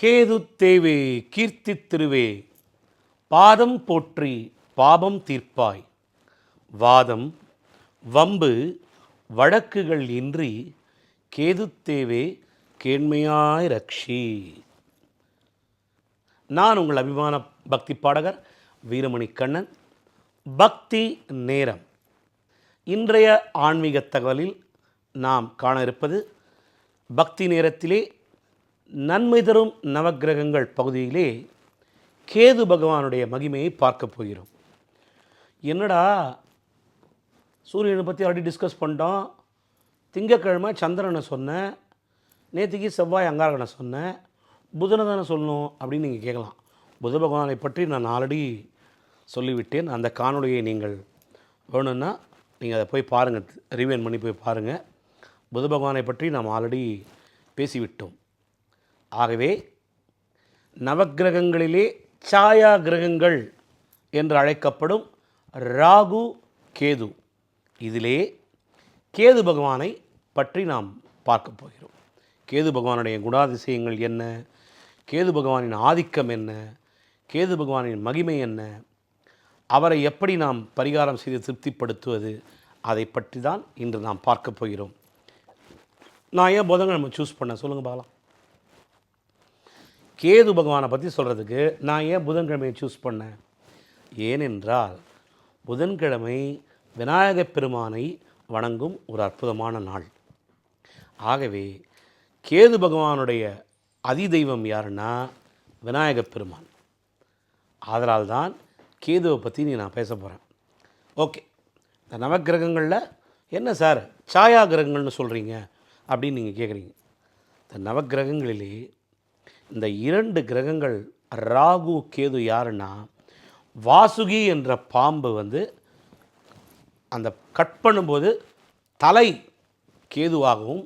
கேது தேவே கீர்த்தி திருவே பாதம் போற்றி பாபம் தீர்ப்பாய் வாதம் வம்பு வழக்குகள் இன்றி கேது தேவே கேண்மையாய் ரக்ஷி. நான் உங்கள் அபிமான பக்தி பாடகர் வீரமணி கண்ணன். பக்தி நேரம். இன்றைய ஆன்மீக தகவலில் நாம் காண இருப்பது பக்தி நேரத்திலே நன்மை தரும் நவக்கிரகங்கள் பகுதியிலே கேது பகவானுடைய மகிமையை பார்க்க போகிறோம். என்னடா சூரியனை பற்றி ஆல்ரெடி டிஸ்கஸ் பண்ணிட்டோம். திங்கக்கிழமை சந்திரனை சொன்னேன், நேற்றுக்கு செவ்வாய் அங்காரகனை சொன்னேன், புதனை தானே சொல்லணும் அப்படின்னு நீங்கள் கேட்கலாம். புத பகவானை பற்றி நான் ஆல்ரெடி சொல்லிவிட்டேன். அந்த காணொலியை நீங்கள் வேணும்னா நீங்கள் அதை போய் பாருங்கள், ரிவைன் பண்ணி போய் பாருங்கள். புத பகவானை பற்றி நாம் ஆல்ரெடி பேசிவிட்டோம். ஆகவே நவக்கிரகங்களிலே சாயா கிரகங்கள் என்று அழைக்கப்படும் ராகு கேது, இதிலே கேது பகவானை பற்றி நாம் பார்க்க போகிறோம். கேது பகவானுடைய குணாதிசயங்கள் என்ன, கேது பகவானின் ஆதிக்கம் என்ன, கேது பகவானின் மகிமை என்ன, அவரை எப்படி நாம் பரிகாரம் செய்து திருப்திப்படுத்துவது, அதை பற்றி தான் இன்று நாம் பார்க்க போகிறோம். நான் ஏன் புதன்கிழமை சூஸ் பண்ணேன் சொல்லுங்கள் பார்க்கலாம். கேது பகவானை பற்றி சொல்கிறதுக்கு நான் ஏன் புதன்கிழமையை சூஸ் பண்ணேன்? ஏனென்றால் புதன்கிழமை விநாயகப் பெருமானை வணங்கும் ஒரு அற்புதமான நாள். ஆகவே கேது பகவானுடைய அதிதெய்வம் யாருன்னா விநாயகப் பெருமான். அதனால் தான் கேதுவை பற்றி நான் பேச போகிறேன். ஓகே, இந்த நவக்கிரகங்களில் என்ன சார் சாயா கிரகங்கள்னு சொல்கிறீங்க அப்படின்னு நீங்கள் கேட்குறீங்க. இந்த நவக்கிரகங்களிலே இந்த 2 கிரகங்கள் ராகு கேது யாருன்னா, வாசுகி என்ற பாம்பு அந்த கட் பண்ணும்போது தலை கேதுவாகவும்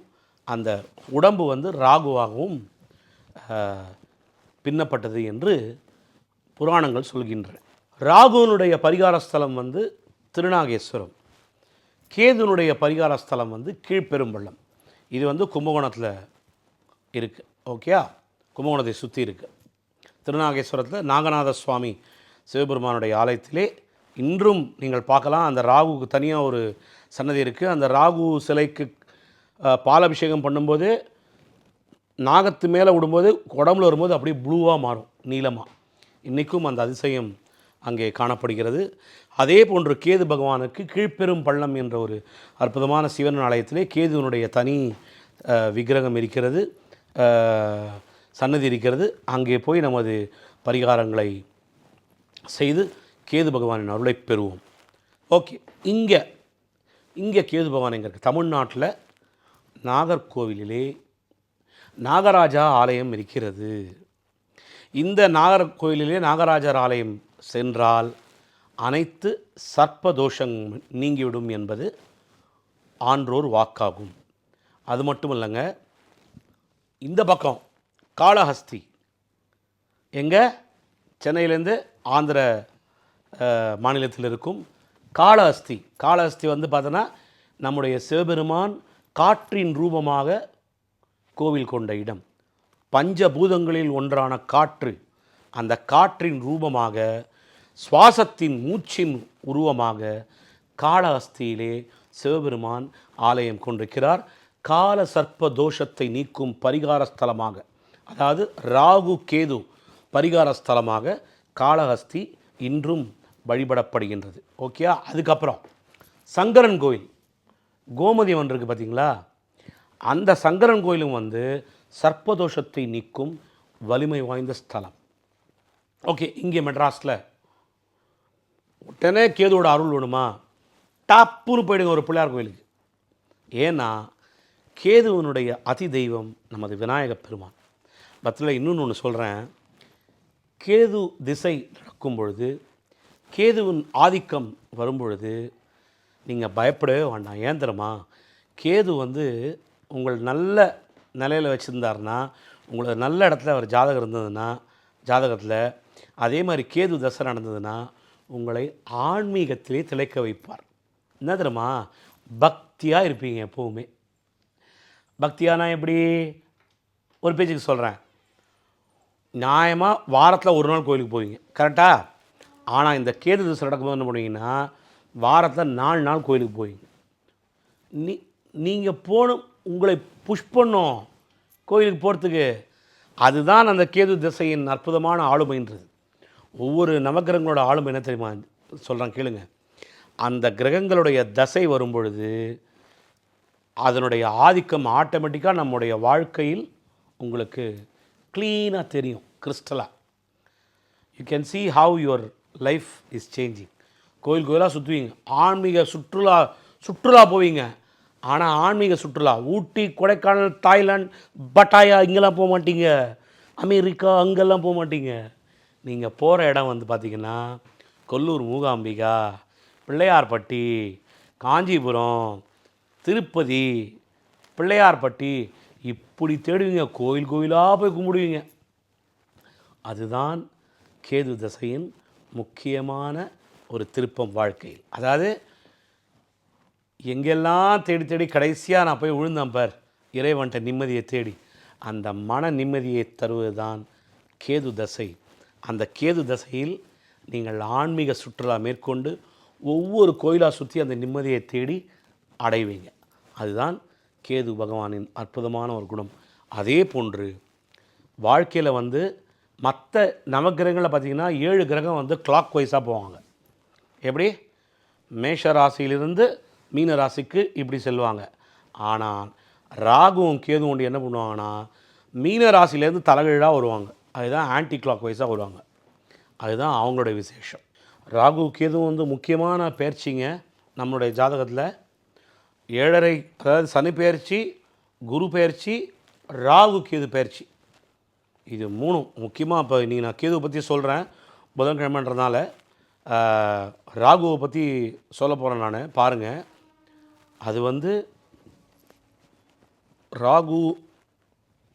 அந்த உடம்பு ராகுவாகவும் பின்னப்பட்டது என்று புராணங்கள் சொல்கின்றன. ராகுனுடைய பரிகார ஸ்தலம் திருநாகேஸ்வரம், கேதுனுடைய பரிகார ஸ்தலம் கீழ்பெரும்பள்ளம். இது கும்பகோணத்தில் இருக்குது. ஓகே, கும்பகோணத்தை சுற்றி இருக்குது. திருநாகேஸ்வரத்தில் நாகநாத சுவாமி சிவபெருமானுடைய ஆலயத்திலே இன்றும் நீங்கள் பார்க்கலாம். அந்த ராகுக்கு தனியாக ஒரு சன்னதி இருக்குது. அந்த ராகு சிலைக்கு பாலாபிஷேகம் பண்ணும்போது நாகத்து மேலே விடும்போது உடம்புல வரும்போது அப்படியே ப்ளூவாக மாறும், நீளமாக. இன்றைக்கும் அந்த அதிசயம் அங்கே காணப்படுகிறது. அதே போன்று கேது பகவானுக்கு கீழ்பெரும் பள்ளம் என்ற ஒரு அற்புதமான சிவன் ஆலயத்திலே கேதுவனுடைய தனி விக்கிரகம் இருக்கிறது, சன்னதி இருக்கிறது. அங்கே போய் நமது பரிகாரங்களை செய்து கேது பகவானின் அருளை பெறுவோம். ஓகே, இங்கே கேது பகவான் எங்கே இருக்குது? தமிழ்நாட்டில் நாகர்கோவிலிலே நாகராஜா ஆலயம் இருக்கிறது. இந்த நாகர்கோவிலிலே நாகராஜர் ஆலயம் சென்றால் அனைத்து சர்ப்பதோஷம் நீங்கிவிடும் என்பது ஆன்றோர் வாக்காகும். அது மட்டும் இல்லைங்க, இந்த பக்கம் காளஹஸ்தி எங்கே, சென்னையிலேருந்து ஆந்திர மாநிலத்தில் இருக்கும் காளஹஸ்தி. காளஹஸ்தி பார்த்தோன்னா நம்முடைய சிவபெருமான் காற்றின் ரூபமாக கோவில் கொண்ட இடம். பஞ்சபூதங்களில் ஒன்றான காற்று, அந்த காற்றின் ரூபமாக சுவாசத்தின் மூச்சின் உருவமாக காளஹஸ்தியிலே சிவபெருமான் ஆலயம் கொண்டிருக்கிறார். கால சர்ப்ப தோஷத்தை நீக்கும் பரிகார ஸ்தலமாக, அதாவது ராகு கேது பரிகார ஸ்தலமாக காளஹஸ்தி இன்றும் வழிபடப்படுகின்றது. ஓகே, அதுக்கப்புறம் சங்கரன் கோயில் கோமதி இருக்குது பார்த்திங்களா, அந்த சங்கரன் கோயிலும் சர்ப்பதோஷத்தை நீக்கும் வலிமை வாய்ந்த ஸ்தலம். ஓகே, இங்கே மெட்ராஸில் உடனே கேதுவோட அருள் வேணுமா, டாப்புன்னு போயிடுங்க ஒரு பிள்ளையார் கோயிலுக்கு. ஏன்னா கேதுவனுடைய அதி தெய்வம் நமது விநாயகப் பெருமான். பத்தில் இன்னொன்று சொல்கிறேன். கேது திசை நடக்கும் பொழுது, கேதுவின் ஆதிக்கம் வரும்பொழுது நீங்கள் பயப்படவே வேண்டாம். ஏன் தெரியுமா, கேது உங்கள் நல்ல நிலையில் வச்சுருந்தாருன்னா, உங்களுக்கு நல்ல இடத்துல அவர் ஜாதகம் இருந்ததுன்னா, ஜாதகத்தில் அதே மாதிரி கேது தசை நடந்ததுன்னா உங்களை ஆன்மீகத்திலே திளைக்க வைப்பார். என்ன தெரியுமா, பக்தியாக இருப்பீங்க எப்போவுமே. பக்தியானா எப்படி, ஒரு பேச்சுக்கு சொல்கிறேன். நியாயமாக வாரத்தில் ஒரு நாள் கோயிலுக்கு போவீங்க, கரெக்டாக? ஆனால் இந்த கேது திசை நடக்கும்போது என்ன பண்ணுவீங்கன்னா வாரத்தில் 4 நாள் கோயிலுக்கு போவீங்க. நீங்கள் போகணும், உங்களை புஷ் பண்ணும் கோயிலுக்கு போகிறதுக்கு. அதுதான் அந்த கேது திசையின் அற்புதமான ஆளுமைன்றது. ஒவ்வொரு நவக்கிரகங்களோட ஆளுமை என்ன தெரியுமா சொல்கிறேன் கேளுங்க. அந்த கிரகங்களுடைய தசை வரும்பொழுது அதனுடைய ஆதிக்கம் ஆட்டோமேட்டிக்காக நம்முடைய வாழ்க்கையில் உங்களுக்கு க்ளீனாக தெரியும், கிறிஸ்டலாக. You can see how your life is changing. கோயில் கோயிலாக சுற்றுவீங்க, ஆன்மீக சுற்றுலா போவீங்க. ஆனால் ஆன்மீக சுற்றுலா ஊட்டி, கொடைக்கானல், தாய்லாந்து, பட்டாயா இங்கெல்லாம் போக மாட்டீங்க, அமெரிக்கா அங்கெல்லாம் போக மாட்டீங்க. நீங்கள் போகிற இடம் வந்து பார்த்திங்கன்னா கொல்லூர் மூகாம்பிகா, பிள்ளையார்பட்டி, காஞ்சிபுரம், திருப்பதி, பிள்ளையார்பட்டி, இப்படி தேடுவீங்க, கோயில் கோயிலாக போய் கும்பிடுவீங்க. அதுதான் கேது தசையின் முக்கியமான ஒரு திருப்பம் வாழ்க்கையில். அதாவது எங்கெல்லாம் தேடி தேடி கடைசியாக நான் போய் விழுந்தேன் பார் இறைவன்ட்ட நிம்மதியை தேடி, அந்த மன நிம்மதியை தருவது தான் கேது தசை. அந்த கேது தசையில் நீங்கள் ஆன்மீக சுற்றுலா மேற்கொண்டு ஒவ்வொரு கோயிலாக சுற்றி அந்த நிம்மதியை தேடி அடைவீங்க. அதுதான் கேது பகவானின் அற்புதமான ஒரு குணம். அதே போன்று வாழ்க்கையில் வந்து மற்ற நவகிரகங்களில் பார்த்திங்கன்னா 7 கிரகம் வந்து கிளாக் வைஸாக போவாங்க. எப்படி? மேஷ ராசியிலிருந்து மீன ராசிக்கு இப்படி செல்வாங்க. ஆனால் ராகுவும் கேதுவும் என்ன பண்ணுவாங்கன்னா மீன ராசியிலேருந்து தலைகீழாக வருவாங்க. அதுதான் ஆன்டி கிளாக் வைஸாக வருவாங்க. அதுதான் அவங்களுடைய விசேஷம். ராகு கேதுவும் வந்து முக்கியமான பயிற்சிங்க நம்மளுடைய ஜாதகத்தில். 7.5, அதாவது சனி பயிற்சி, குரு பயிற்சி, ராகு கேது பயிற்சி, இது 3 முக்கியமாக. இப்போ இன்றைக்கி நான் கேதுவை பற்றி சொல்கிறேன், புதன்கிழமைன்றதுனால ராகுவை பற்றி சொல்ல போகிறேன் நான். பாருங்கள், அது வந்து Rahu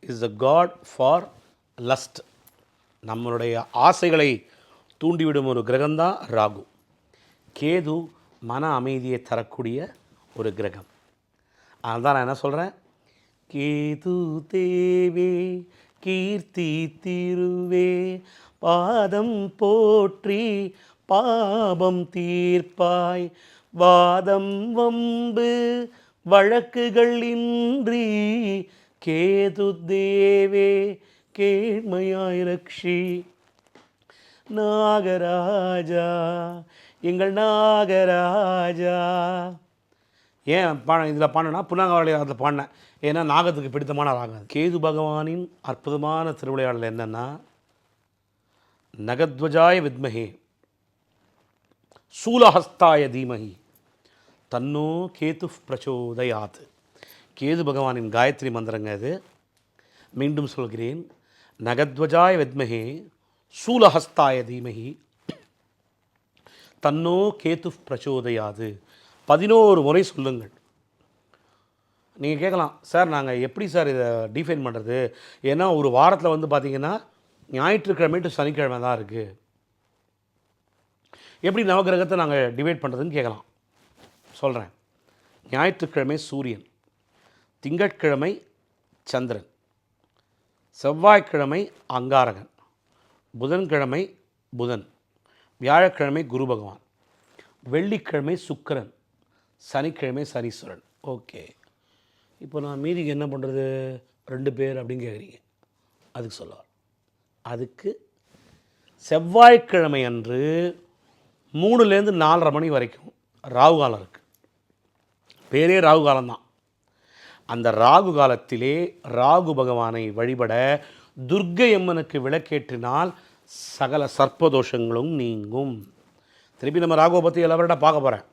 is the god for lust. நம்மளுடைய ஆசைகளை தூண்டிவிடும் ஒரு கிரகம்தான் ராகு. கேது மன அமைதியை தரக்கூடிய ஒரு கிரகம். அதுதான் நான் என்ன சொல்கிறேன், கேது தேவே கீர்த்தி திருவே பாதம் போற்றி பாபம் தீர்ப்பாய், வாதம் வம்பு வழக்குகள் இன்றி கேது தேவே கேள்மையாய் ரக்ஷி. நாகராஜா, எங்கள் நாகராஜா. ஏன் இதில் பாடினா புன்னாங்கவாளி அதில் பாடினேன், ஏன்னா நாகத்துக்கு பிடித்தமான ராகம். கேது பகவானின் அற்புதமான திருவிளையாடல் என்னென்னா, நகத்வஜாய வித்மஹே சூலஹஸ்தாய தீமஹி தன்னோ கேது பிரச்சோதயாத். கேது பகவானின் காயத்ரி மந்திரங்க இது. மீண்டும் சொல்கிறேன், நகத்வஜாய வித்மஹே சூலஹஸ்தாய தீமஹி தன்னோ கேது பிரச்சோதயாது. 11 முறை சொல்லுங்கள். நீங்கள் கேட்கலாம், சார் நாங்கள் எப்படி சார் இதை டிஃபைன் பண்ணுறது? ஏன்னா ஒரு வாரத்தில் வந்து பார்த்திங்கன்னா ஞாயிற்றுக்கிழமை டு சனிக்கிழமை தான் இருக்குது, எப்படி நவகிரகத்தை நாங்கள் டிவைட் பண்ணுறதுன்னு கேட்கலாம். சொல்கிறேன். ஞாயிற்றுக்கிழமை சூரியன், திங்கட்கிழமை சந்திரன், செவ்வாய்க்கிழமை அங்காரகன், புதன்கிழமை புதன், வியாழக்கிழமை குரு பகவான், வெள்ளிக்கிழமை சுக்கிரன், சனிக்கிழமை சனீஸ்வரன். ஓகே, இப்போ நான் மீதிக்கு என்ன பண்ணுறது 2 பேர் அப்படின்னு கேட்குறீங்க. அதுக்கு சொல்லுவார், அதுக்கு செவ்வாய்க்கிழமை அன்று 3லேருந்து 4:30 மணி வரைக்கும் ராகு காலம் இருக்குது. பேரே ராகு காலம்தான். அந்த ராகு காலத்திலே ராகு பகவானை வழிபட துர்க்கை அம்மனுக்கு விளக்கேற்றினால் சகல சர்ப்பதோஷங்களும் நீங்கும். திருப்பி நம்ம ராகுவை பற்றி எல்லாவர்கிட்ட பார்க்க போகிறேன்.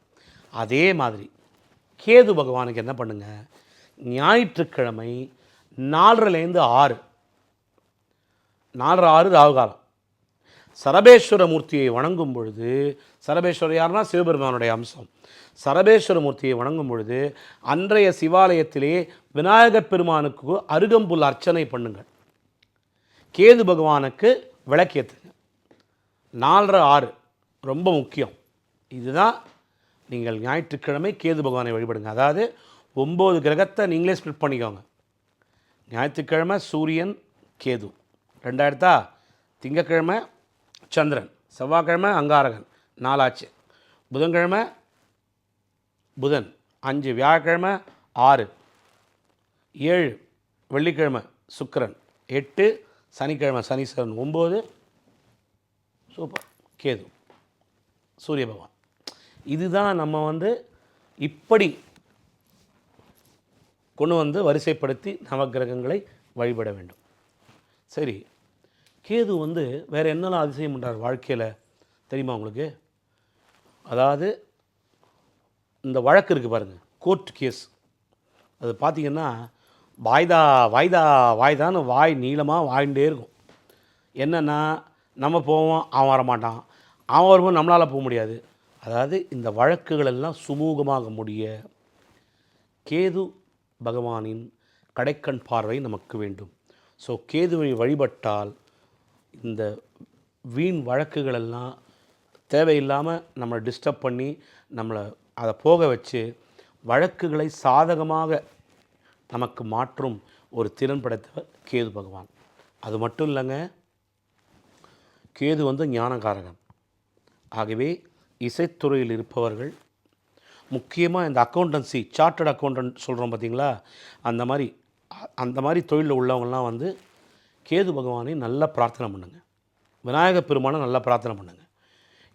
அதே மாதிரி கேது பகவானுக்கு என்ன பண்ணுங்க, ஞாயிற்றுக்கிழமை 4:30லேருந்து 6, 4:30 ராகு காலம், சரபேஸ்வர மூர்த்தியை வணங்கும் பொழுது, சரபேஸ்வரர் யாருன்னா சிவபெருமானுடைய அம்சம். சரபேஸ்வர மூர்த்தியை வணங்கும் பொழுது அன்றைய சிவாலயத்திலே விநாயகப் பெருமானுக்கு அருகம்புல் அர்ச்சனை பண்ணுங்கள். கேது பகவானுக்கு விளக்கேற்றுங்க. 4:30 6 ரொம்ப முக்கியம். இதுதான் நீங்கள் ஞாயிற்றுக்கிழமை கேது பகவானை வழிபடுங்க. அதாவது 9 கிரகத்தை நீங்களே ஸ்ப்ளிட் பண்ணிக்கோங்க. ஞாயிற்றுக்கிழமை சூரியன் கேது 2 எடுத்தா, திங்கக்கிழமை சந்திரன், செவ்வாய்க்கிழமை அங்காரகன் 4 ஆச்சு, புதன்கிழமை புதன் 5, வியாழக்கிழமை 6, 7 வெள்ளிக்கிழமை சுக்கிரன், 8 சனிக்கிழமை சனீஸ்வரன், 9 சூப்பர் கேது சூரிய பகவான். இதுதான் நம்ம வந்து இப்படி கொண்டு வந்து வரிசைப்படுத்தி நவக்கிரகங்களை வழிபட வேண்டும். சரி, கேது வந்து வேறு என்னெல்லாம் அதிசயம் பண்ணுறார் வாழ்க்கையில் தெரியுமா உங்களுக்கு? அதாவது இந்த வழக்கு இருக்குது பாருங்கள், கோர்ட் கேஸ். அது பார்த்திங்கன்னா வாய்தா வாய்தா வாய்தான்னு வாய் நீளமாக வாய்ண்டே இருக்கும். என்னென்னா நம்ம போவோம், அவன் வரமாட்டான், அவன் வரும்போது நம்மளால் போக முடியாது. அதாவது இந்த வழக்குகள் எல்லாம் சுமூகமாக முடிய கேது பகவானின் கடைக்கண் பார்வை நமக்கு வேண்டும். ஸோ கேதுவை வழிபட்டால் இந்த வீண் வழக்குகளெல்லாம் தேவையில்லாமல் நம்மளை டிஸ்டர்ப் பண்ணி நம்மளை அதை போக வச்சு வழக்குகளை சாதகமாக நமக்கு மாற்றும் ஒரு திறன் படைத்தவர் கேது பகவான். அது மட்டும் இல்லைங்க, கேது வந்து ஞானகாரகன். ஆகவே இசைத்துறையில் இருப்பவர்கள், முக்கியமாக இந்த அக்கௌண்டன்சி, சார்ட்டர்ட் அக்கௌண்டன்ட் சொல்கிறோம் பார்த்தீங்களா, அந்த மாதிரி தொழிலில் உள்ளவங்கள்லாம் வந்து கேது பகவானை நல்லா பிரார்த்தனை பண்ணுங்கள். விநாயகப் பெருமானை நல்லா பிரார்த்தனை பண்ணுங்கள்.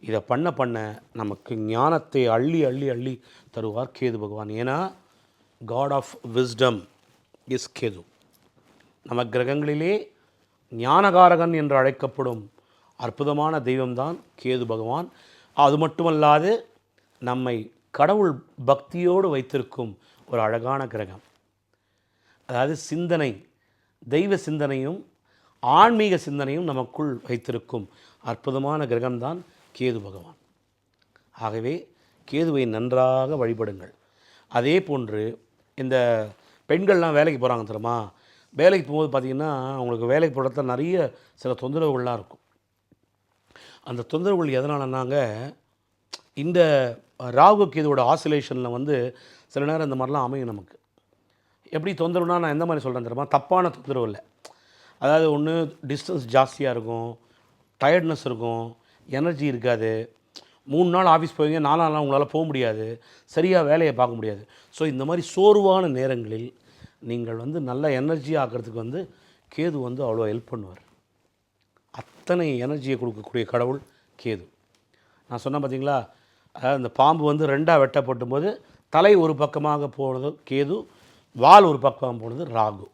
இதை பண்ண பண்ண நமக்கு ஞானத்தை அள்ளி அள்ளி அள்ளி தருவார் கேது பகவான். ஏன்னா god of wisdom is Ketu. நம்ம கிரகங்களிலே ஞானகாரகன் என்று அழைக்கப்படும் அற்புதமான தெய்வம்தான் கேது பகவான். அது மட்டுமல்லாது நம்மை கடவுள் பக்தியோடு வைத்திருக்கும் ஒரு அழகான கிரகம். அதாவது சிந்தனை, தெய்வ சிந்தனையும் ஆன்மீக சிந்தனையும் நமக்குள் வைத்திருக்கும் அற்புதமான கிரகம்தான் கேது பகவான். ஆகவே கேதுவை நன்றாக வழிபடுங்கள். அதே போன்று இந்த பெண்கள்லாம் வேலைக்கு போகிறாங்க தெரியுமா, வேலைக்கு போகும்போது பார்த்திங்கன்னா அவங்களுக்கு வேலைக்கு போகிறத நிறைய சில தொந்தரவுகள்லாம் இருக்கும். அந்த தொந்தரவுகள் எதனாலன்னாங்க, இந்த ராகு கேதுவோட ஆசிலேஷனில் வந்து சில நேரம் இந்த மாதிரிலாம் அமையும் நமக்கு. எப்படி தொந்தரவுனா, நான் எந்த மாதிரி சொல்கிறேன் தெரியுமா, தப்பான தொந்தரவு இல்லை. அதாவது ஒன்று டிஸ்டன்ஸ் ஜாஸ்தியாக இருக்கும், டயர்ட்னஸ் இருக்கும், எனர்ஜி இருக்காது, 3 நாள் ஆஃபீஸ் போவீங்க, 4 நாள் உங்களால் போக முடியாது, சரியாக வேலையை பார்க்க முடியாது. ஸோ இந்த மாதிரி சோர்வான நேரங்களில் நீங்கள் வந்து நல்ல எனர்ஜி ஆக்கிறதுக்கு வந்து கேது வந்து அவ்வளோ ஹெல்ப் பண்ணுவார். அத்தனை எனர்ஜியை கொடுக்கக்கூடிய கடவுள் கேது. நான் சொன்னேன் பார்த்தீங்களா, அதாவது இந்த பாம்பு வந்து 2ஆக வெட்டப்படும் போது தலை ஒரு பக்கமாக போனது கேது, வால் ஒரு பக்கமாக போனது ராகு.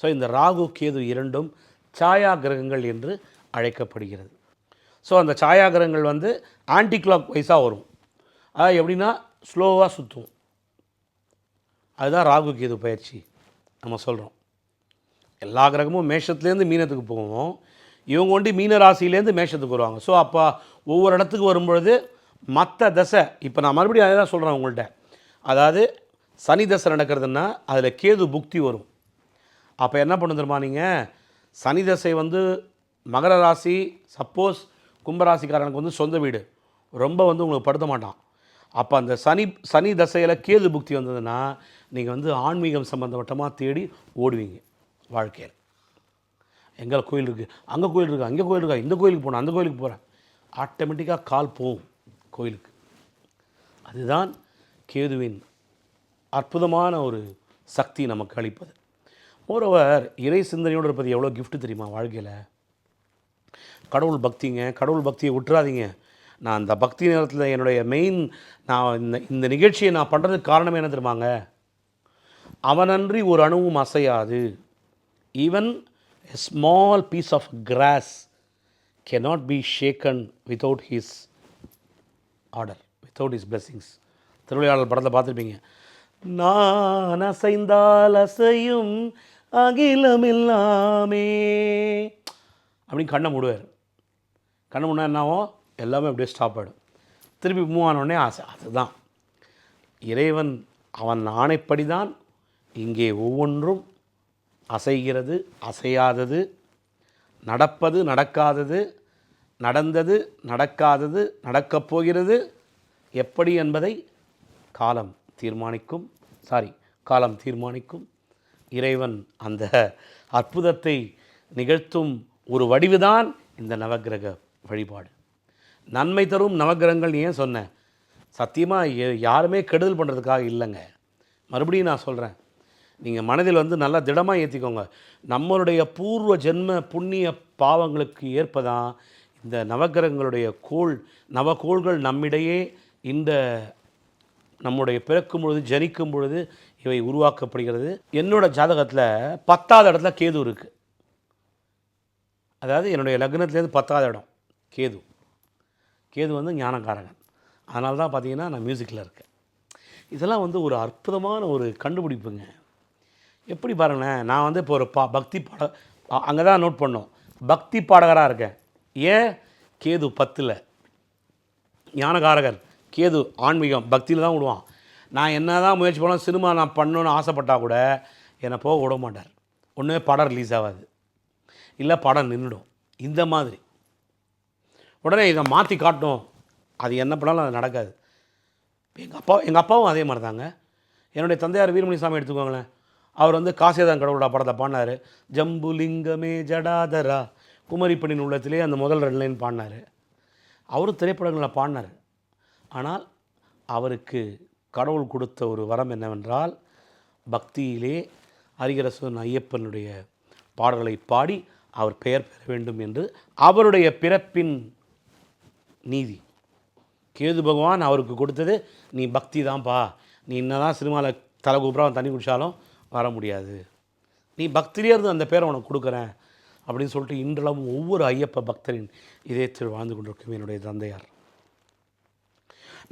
ஸோ இந்த ராகு கேது இரண்டும் சாயா கிரகங்கள் என்று அழைக்கப்படுகிறது. ஸோ அந்த சாயா கிரகங்கள் வந்து ஆன்டி கிளாக் வைஸாக வரும். அதாவது எப்படின்னா ஸ்லோவாக சுற்றும். அதுதான் ராகு கேது பயிற்சி நம்ம சொல்கிறோம். எல்லா கிரகமும் மேஷத்துலேருந்து மீனத்துக்கு போவோம், இவங்க ஒண்டி மீன ராசியிலேருந்து மேஷத்துக்கு வருவாங்க. ஸோ அப்போ ஒவ்வொரு இடத்துக்கு வரும்பொழுது மற்ற தசை, இப்போ நான் மறுபடியும் அதை தான் சொல்கிறேன் உங்கள்கிட்ட. அதாவது சனி தசை நடக்கிறதுனா அதில் கேது புக்தி வரும். அப்போ என்ன பண்ண தெரியுமா, நீங்கள் சனி தசை வந்து மகர ராசி, சப்போஸ் கும்பராசிக்காரனுக்கு வந்து சொந்த வீடு ரொம்ப வந்து உங்களுக்கு படுத்த மாட்டான். அப்போ அந்த சனி தசையில் கேது புக்தி வந்ததுன்னா நீங்கள் வந்து ஆன்மீகம் சம்மந்தப்பட்டமாக தேடி ஓடுவீங்க வாழ்க்கையில். எங்கே கோயில் இருக்குது, அங்கே கோயில் இருக்கா, அங்கே கோயில் இருக்கா, இந்த கோயிலுக்கு போனேன், அந்த கோயிலுக்கு போகிறேன், ஆட்டோமேட்டிக்காக கால் போகும் கோயிலுக்கு. அதுதான் கேதுவின் அற்புதமான ஒரு சக்தி நமக்கு அளிப்பது. மோரோவர் இறை சிந்தனையோடு இருப்பது எவ்வளோ கிஃப்ட் தெரியுமா வாழ்க்கையில். கடவுள் பக்திங்க, கடவுள் பக்தியை விட்டுறாதீங்க. நான் அந்த பக்தி நேரத்தில் என்னுடைய மெயின், நான் இந்த நிகழ்ச்சியை நான் பண்ணுறதுக்கு காரணம் என்ன தெரியுமாங்க, அவனன்றி ஒரு அணுவும் அசையாது. Even a small piece of grass cannot be shaken without his order, without his blessings. திருவிளையாடல் படத்தில் பார்த்துருப்பீங்க, நான் அசைந்தால் அசையும் அகிலமில்லாமே அப்படின்னு கண்ணை மூடுவார். கண்ணை மூடினா என்னாவும் எல்லாமே அப்படியே ஸ்டாப் ஆகிடும். திருப்பி மூவ் ஆனோடனே ஆசை. அதுதான் இறைவன், அவன் ஆணைப்படி தான் இங்கே ஒவ்வொன்றும் அசைகிறது, அசையாதது, நடப்பது, நடக்காதது, நடந்தது, நடக்காதது, நடக்கப் போகிறது எப்படி என்பதை காலம் தீர்மானிக்கும். இறைவன் அந்த அற்புதத்தை நிகழ்த்தும் ஒரு வடிவுதான் இந்த நவக்கிரக வழிபாடு. நன்மை தரும் நவக்கிரகங்கள் ஏன் சொன்னேன்? சத்தியமாக யாருமே கெடுதல் பண்ணுறதுக்காக இல்லைங்க. மறுபடியும் நான் சொல்கிறேன், நீங்கள் மனதில் வந்து நல்லா திடமாக ஏற்றிக்கோங்க. நம்மளுடைய பூர்வ ஜென்ம புண்ணிய பாவங்களுக்கு ஏற்பதான் இந்த நவக்கிரகங்களுடைய நவகோள்கள் நம்மிடையே இந்த நம்முடைய பிறக்கும் பொழுது ஜனிக்கும் பொழுது இவை உருவாக்கப்படுகிறது. என்னோடய ஜாதகத்தில் 10வது இடத்துல கேது இருக்குது. அதாவது என்னுடைய லக்னத்துலேருந்து 10வது இடம் கேது. கேது வந்து ஞானகாரகன். அதனால தான் பார்த்தீங்கன்னா நான் மியூசிக்கில் இருக்கேன். இதெல்லாம் வந்து ஒரு அற்புதமான ஒரு கண்டுபிடிப்புங்க. எப்படி பாருங்களேன், நான் வந்து இப்போ ஒரு பக்தி அங்கே தான் நோட் பண்ணோம், பக்தி பாடகராக இருக்கேன். ஏன்? கேது 10ல் ஞானகாரகன். கேது ஆன்மீகம் பக்தியில் தான் விடுவான். நான் என்ன தான் முயற்சி பண்ணால் சினிமா நான் பண்ணணுன்னு ஆசைப்பட்டால் கூட என்னை போக விட மாட்டார். ஒன்றுமே படம் ரிலீஸ் ஆகாது, இல்லை படம் நின்றுடும். இந்த மாதிரி உடனே இதை மாற்றி காட்டணும், அது என்ன பண்ணாலும் அது நடக்காது. எங்கள் அப்பாவும் அதே மாதிரி தாங்க. என்னுடைய தந்தையார் வீரமணி சாமி எடுத்துக்கோங்களேன். அவர் வந்து காசியதான் கடவுளோட படத்தை பாடினார். ஜம்புலிங்கமே ஜடாதரா குமரி பெண்ணின் உள்ளத்திலே அந்த முதல் 2 லைன் பாடினார். அவரும் திரைப்படங்களில் பாடினார். ஆனால் அவருக்கு கடவுள் கொடுத்த ஒரு வரம் என்னவென்றால், பக்தியிலே ஹரிஹரசுதன் ஐயப்பனுடைய பாடல்களை பாடி அவர் பெயர் பெற வேண்டும் என்று அவருடைய பிறப்பின் நீதி. கேது பகவான் அவருக்கு கொடுத்தது, நீ பக்தி தான்ப்பா, நீ என்ன தான் சினிமாவில் தலை கூப்பிட்றா தண்ணி குடித்தாலும் வர முடியாது, நீ பக்திலே இருந்து அந்த பேரை உனக்கு கொடுக்குறேன் அப்படின்னு சொல்லிட்டு இன்றளவும் ஒவ்வொரு ஐயப்ப பக்தரின் இதயத்தில் வாழ்ந்து கொண்டிருக்கும் என்னுடைய தந்தையார்.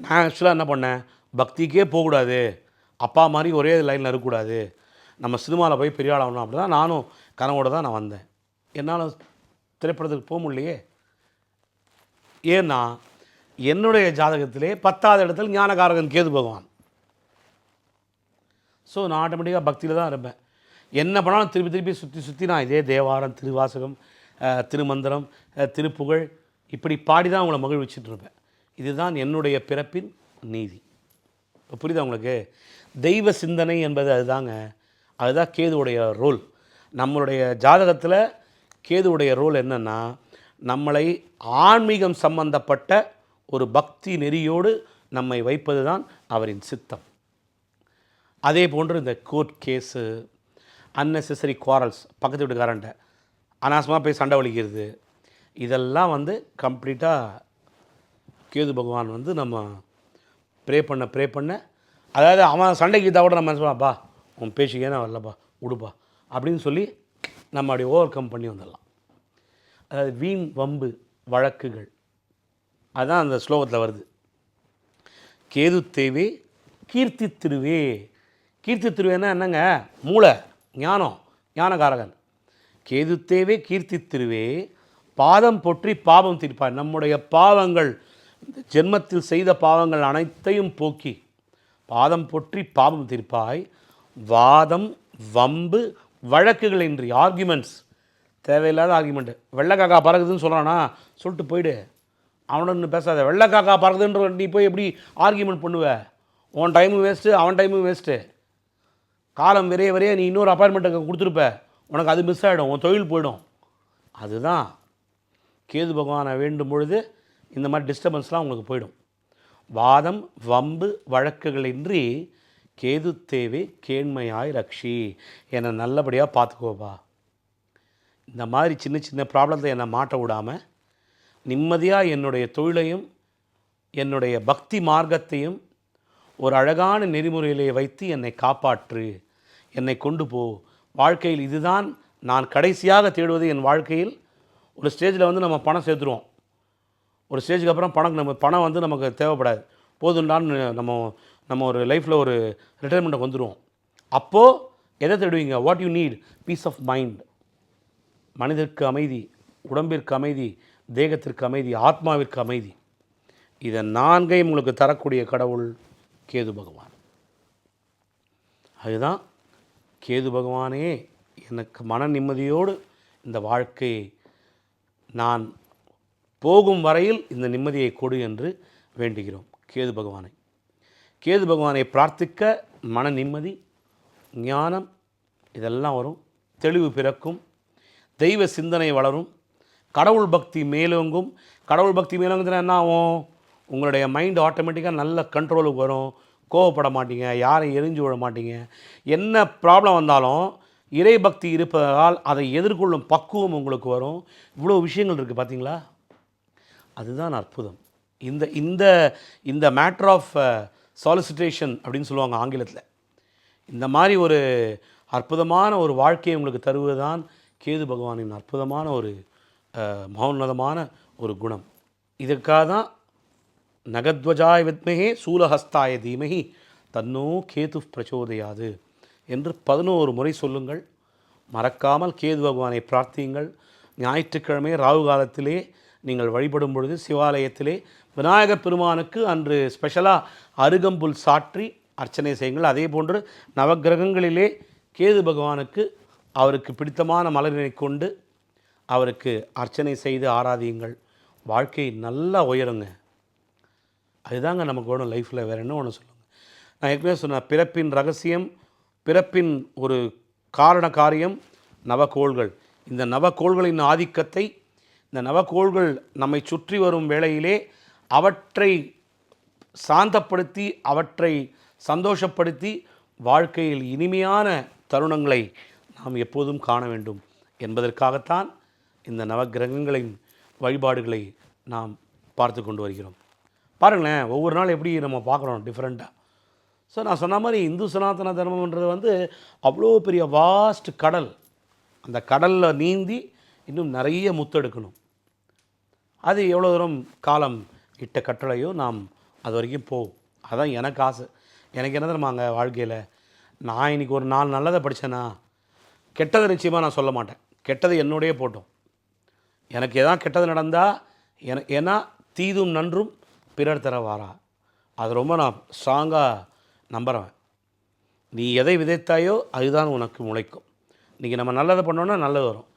நான் ஆக்சுவலாக என்ன பண்ணேன், பக்திக்கே போகக்கூடாது, அப்பா மாதிரி ஒரே லைனில் இருக்கக்கூடாது, நம்ம சினிமாவில் போய் பெரிய ஆளாகணும், அப்படி தான் நானும் கனவோடு தான் நான் வந்தேன். என்னால் திரைப்படத்துக்கு போக முடியலையே. ஏன்னா என்னுடைய ஜாதகத்திலே 10வது இடத்தில் ஞானகாரகன் கேது பகவான். ஸோ நான் ஆட்டோமேட்டிக்காக பக்தியில் தான் இருப்பேன். என்ன பண்ணாலும் திருப்பி சுற்றி நான் இதே தேவாரம், திருவாசகம், திருமந்திரம், திருப்புகழ் இப்படி பாடி தான் அவங்கள மகிழ்விச்சுட்டு இருப்பேன். இதுதான் என்னுடைய பிறப்பின் நீதி. இப்போ புரியுதா உங்களுக்கு? தெய்வ சிந்தனை என்பது அதுதாங்க. அதுதான் கேதுவுடைய ரோல். நம்மளுடைய ஜாதகத்தில் கேதுவுடைய ரோல் என்னென்னா, நம்மளை ஆன்மீகம் சம்பந்தப்பட்ட ஒரு பக்தி நெறியோடு நம்மை வைப்பது தான் அவரின் சித்தம். அதே போன்று இந்த கோர்ட் கேஸு, அன்னெசரி குவாரல்ஸ், பக்கத்து வீட்டுக்காரன்ட்ட அனாவசியமாக போய் சண்டை வலிக்கிறது, இதெல்லாம் வந்து கம்ப்ளீட்டாக கேது பகவான் வந்து நம்ம ப்ரே பண்ண, அதாவது அவன் சண்டைக்கு இதாக கூட நம்ம சொல்லப்பா உன் பேச்சுக்கே நான் வரலப்பா விடுப்பா அப்படின்னு சொல்லி நம்ம அப்படி ஓவர் கம் பண்ணி வந்துடலாம். அதாவது வீண் வம்பு வழக்குகள், அதுதான் அந்த ஸ்லோகத்தில் வருது. கேது தேவே கீர்த்தி திருவே. கீர்த்தி திருவேன்னா என்னங்க? மூளை, ஞானம், ஞானகாரகன். கேது தேவே கீர்த்தி திருவே பாதம் பொற்றி பாவம் தீர்ப்பார். நம்முடைய பாவங்கள், இந்த ஜென்மத்தில் செய்த பாவங்கள் அனைத்தையும் போக்கி பாதம் பொற்றி பாவம் தீர்ப்பாய். வாதம் வம்பு வழக்குகள் இன்றி, ஆர்கியூமெண்ட்ஸ், தேவையில்லாத ஆர்கியூமெண்ட்டு. வெள்ளைக்காக்கா பறக்குதுன்னு சொல்கிறானா சொல்லிட்டு போயிடு, அவனு பேசாத. வெள்ளைக்காக்கா பறக்குதுன்ற நீ போய் எப்படி ஆர்கியூமெண்ட் பண்ணுவ? உன் டைமும் வேஸ்ட்டு, அவன் டைமும் வேஸ்ட்டு. காலம் விரைய நீ இன்னொரு அப்பாயின்மெண்ட்டை கொடுத்துருப்ப, உனக்கு அது மிஸ் ஆகிடும், உன் தொழில் போயிடும். அதுதான் கேது பகவானை வேண்டும் பொழுது இந்த மாதிரி டிஸ்டர்பன்ஸ்லாம் உங்களுக்கு போயிடும். வாதம் வம்பு வழக்குகளின்றி கேது தேவை கேண்மையாய் ரக்ஷி. என்னை நல்லபடியாக பார்த்துக்கோப்பா. இந்த மாதிரி சின்ன சின்ன ப்ராப்ளத்தை என்னை மாட்ட விடாமல் நிம்மதியாக என்னுடைய தொழிலையும் என்னுடைய பக்தி மார்க்கத்தையும் ஒரு அழகான நெறிமுறையிலே வைத்து என்னை காப்பாற்று, என்னை கொண்டு போ. வாழ்க்கையில் இதுதான் நான் கடைசியாக தேடுவது. என் வாழ்க்கையில் ஒரு ஸ்டேஜில் வந்து நம்ம பணம் சேர்த்துருவோம், ஒரு ஸ்டேஜுக்கு அப்புறம் பணம் வந்து நமக்கு தேவைப்படாது, போதுண்டான்னு நம்ம ஒரு லைஃப்பில் ஒரு ரிட்டைர்மெண்ட்டுக்கு வந்துடுவோம். அப்போது எதை தேடுவீங்க? What you need? Peace of mind. மனிதருக்கு அமைதி, உடம்பிற்கு அமைதி, தேகத்திற்கு அமைதி, ஆத்மாவிற்கு அமைதி. இதை 4ஐயும் உங்களுக்கு தரக்கூடிய கடவுள் கேது பகவான். அதுதான் கேது பகவானே எனக்கு மன நிம்மதியோடு இந்த வாழ்க்கையை நான் போகும் வரையில் இந்த நிம்மதியை கொடு என்று வேண்டுகிறோம் கேது பகவானை. கேது பகவானை பிரார்த்திக்க மன நிம்மதி, ஞானம் இதெல்லாம் வரும், தெளிவு பிறக்கும், தெய்வ சிந்தனை வளரும், கடவுள் பக்தி மேலோங்கும். கடவுள் பக்தி மேலோங்குதுன்னா என்ன ஆகும்? உங்களுடைய மைண்ட் ஆட்டோமேட்டிக்காக நல்ல கண்ட்ரோலுக்கு வரும். கோவப்பட மாட்டீங்க, யாரையும் எரிஞ்சு விட மாட்டீங்க. என்ன ப்ராப்ளம் வந்தாலும் இறை பக்தி இருப்பதால் அதை எதிர்கொள்ளும் பக்குவம் உங்களுக்கு வரும். இவ்வளோ விஷயங்கள் இருக்குது பார்த்தீங்களா? அதுதான் அற்புதம். இந்த இந்த இந்த மேட்டர் ஆஃப் சாலிசிட்டேஷன் அப்படின்னு சொல்லுவாங்க ஆங்கிலத்தில். இந்த மாதிரி ஒரு அற்புதமான ஒரு வாழ்க்கையை உங்களுக்கு தருவது தான் கேது பகவானின் அற்புதமான ஒரு மகோன்னதமான ஒரு குணம். இதற்காக தான் நகத்வஜாய வித்மகே சூலஹஸ்தாய தீமகி தன்னோ கேது பிரச்சோதயாது என்று 11 முறை சொல்லுங்கள். மறக்காமல் கேது பகவானை பிரார்த்தியுங்கள். ஞாயிற்றுக்கிழமை ராகு காலத்திலே நீங்கள் வழிபடும் பொழுது சிவாலயத்திலே விநாயகப் பெருமானுக்கு அன்று ஸ்பெஷலாக அருகம்புல் சாற்றி அர்ச்சனை செய்யுங்கள். அதே போன்று நவக்கிரகங்களிலே கேது பகவானுக்கு அவருக்கு பிடித்தமான மலரினை கொண்டு அவருக்கு அர்ச்சனை செய்து ஆராதியுங்கள். வாழ்க்கை நல்லா உயருங்க. அதுதாங்க நமக்கு வேணும் லைஃப்பில். வேறு என்ன ஒன்று சொல்லுங்கள். நான் ஏற்கனவே சொன்னேன், பிறப்பின் ரகசியம், பிறப்பின் ஒரு காரண காரியம் நவக்கோள்கள். இந்த நவக்கோள்களின் ஆதிக்கத்தை, இந்த நவக்கோள்கள் நம்மை சுற்றி வரும் வேளையிலே அவற்றை சாந்தப்படுத்தி, அவற்றை சந்தோஷப்படுத்தி வாழ்க்கையில் இனிமையான தருணங்களை நாம் எப்போதும் காண வேண்டும் என்பதற்காகத்தான் இந்த நவக்கிரகங்களின் வழிபாடுகளை நாம் பார்த்து கொண்டு வருகிறோம். பாருங்களேன், ஒவ்வொரு நாள் எப்படி நம்ம பார்க்குறோம் டிஃப்ரெண்ட்டாக. ஸோ நான் சொன்ன மாதிரி இந்து சனாதன தர்மம்ன்றது அவ்வளோ பெரிய வாஸ்ட் கடல். அந்த கடலில் நீந்தி இன்னும் நிறைய முத்தெடுக்கணும். அது எவ்வளோ தூரம் காலம் இட்ட கட்டளையோ நாம் அது வரைக்கும் போகும். அதுதான் எனக்கு ஆசை. எனக்கு என்ன தெரியுமாங்க வாழ்க்கையில், நான் இன்றைக்கி ஒரு 4 நல்லதை படித்தேன்னா கெட்டதை நிச்சயமாக நான் சொல்ல மாட்டேன். கெட்டது என்னோடையே போட்டோம். எனக்கு எதாவது கெட்டது நடந்தால் ஏன்னா தீதும் நன்றும் பிறர் தர வாரா. அது ரொம்ப நான் ஸ்ட்ராங்காக நம்புகிறேன். நீ எதை விதைத்தாயோ அதுதான் உனக்கு முளைக்கும். இன்றைக்கி நம்ம நல்லதை பண்ணோன்னா நல்லது வரும்.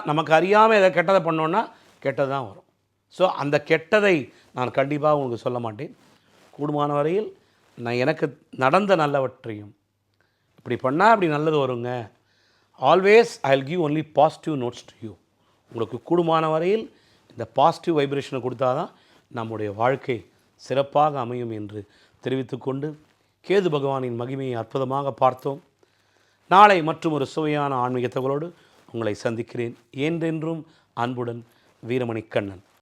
நமக்கு அறியாமல் எதை கெட்டதை பண்ணோன்னா கெட்டது தான் வரும். ஸோ அந்த கெட்டதை நான் கண்டிப்பாக உங்களுக்கு சொல்ல மாட்டேன். கூடுமான வரையில் நான் எனக்கு நடந்த நல்லவற்றையும், இப்படி பண்ணால் இப்படி நல்லது வருங்க. Always I will give only positive notes to you. உங்களுக்கு கூடுமான வரையில் இந்த பாசிட்டிவ் வைப்ரேஷனை கொடுத்தா தான் நம்முடைய வாழ்க்கை சிறப்பாக அமையும் என்று தெரிவித்துக்கொண்டு, கேது பகவானின் மகிமையை அற்புதமாக பார்த்தோம். நாளை மற்றும் ஒரு சுவையான ஆன்மீக தகவலோடு உங்களை சந்திக்கிறேன். என்றென்றும் அன்புடன் வீரமணி கண்ணன்.